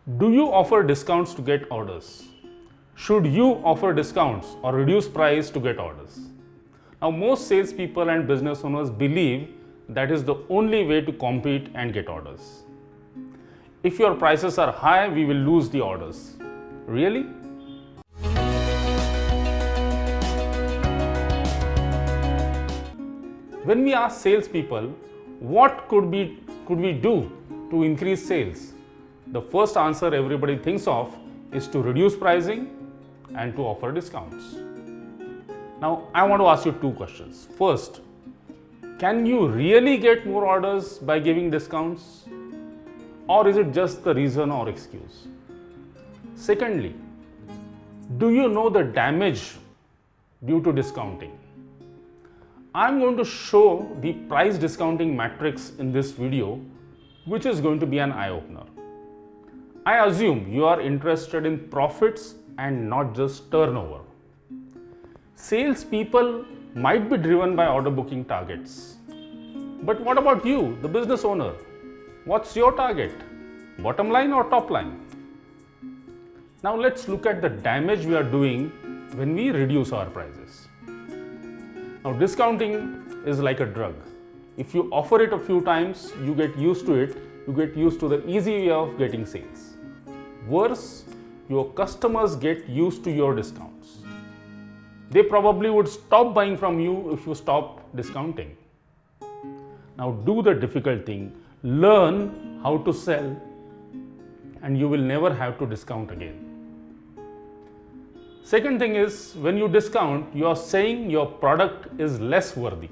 Do you offer discounts to get orders? Should you offer discounts or reduce price to get orders? Now, most salespeople and business owners believe that is the only way to compete and get orders. If your prices are high, we will lose the orders. Really? When we ask salespeople, what could we do to increase sales? The first answer everybody thinks of is to reduce pricing and to offer discounts. Now, I want to ask you two questions. First, can you really get more orders by giving discounts? Or is it just the reason or excuse? Secondly, do you know the damage due to discounting? I'm going to show the price discounting matrix in this video, which is going to be an eye-opener. I assume you are interested in profits and not just turnover. Salespeople might be driven by order booking targets. But what about you, the business owner? What's your target? Bottom line or top line? Now let's look at the damage we are doing when we reduce our prices. Now, discounting is like a drug. If you offer it a few times, you get used to it. You get used to the easy way of getting sales. Worse, your customers get used to your discounts. They probably would stop buying from you if you stop discounting. Now do the difficult thing, learn how to sell, and you will never have to discount again. Second thing is, when you discount, you are saying your product is less worthy.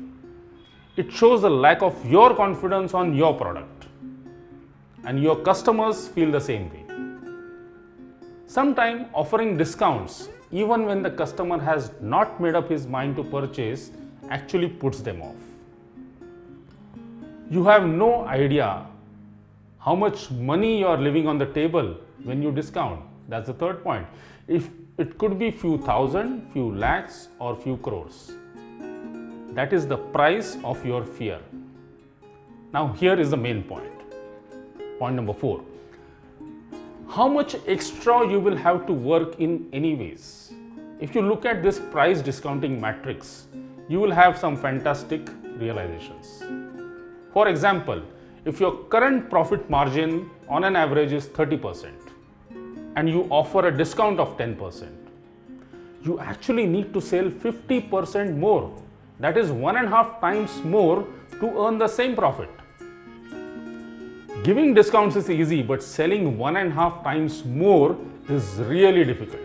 It shows a lack of your confidence on your product, and your customers feel the same way. Sometimes offering discounts, even when the customer has not made up his mind to purchase, actually puts them off. You have no idea how much money you are leaving on the table when you discount. That's the third point. If it could be few thousand, few lakhs, or few crores. That is the price of your fear. Now here is the main point. Point number 4. How much extra you will have to work in any ways? If you look at this price discounting matrix, you will have some fantastic realizations. For example, if your current profit margin on an average is 30% and you offer a discount of 10%, you actually need to sell 50% more. That is 1.5 times more to earn the same profit. Giving discounts is easy, but selling 1.5 times more is really difficult.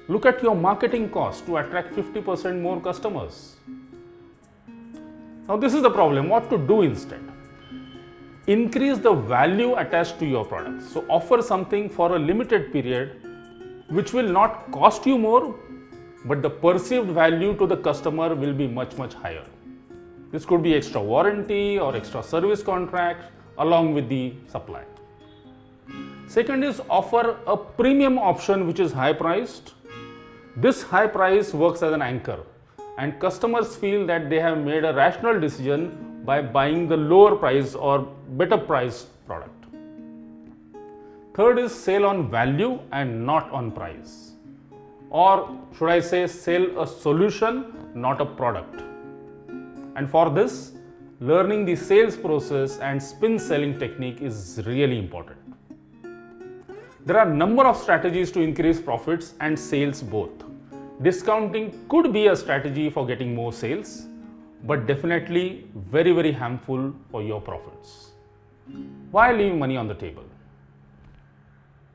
Look at your marketing cost to attract 50% more customers. Now this is the problem. What to do instead? Increase the value attached to your product. So offer something for a limited period which will not cost you more, but the perceived value to the customer will be much higher. This could be extra warranty or extra service contract along with the supply. Second is offer a premium option which is high priced. This high price works as an anchor, and customers feel that they have made a rational decision by buying the lower price or better priced product. Third is sell on value and not on price. Or should I say, sell a solution, not a product. And for this, learning the sales process and spin selling technique is really important. There are a number of strategies to increase profits and sales both. Discounting could be a strategy for getting more sales, but definitely very harmful for your profits. Why leave money on the table?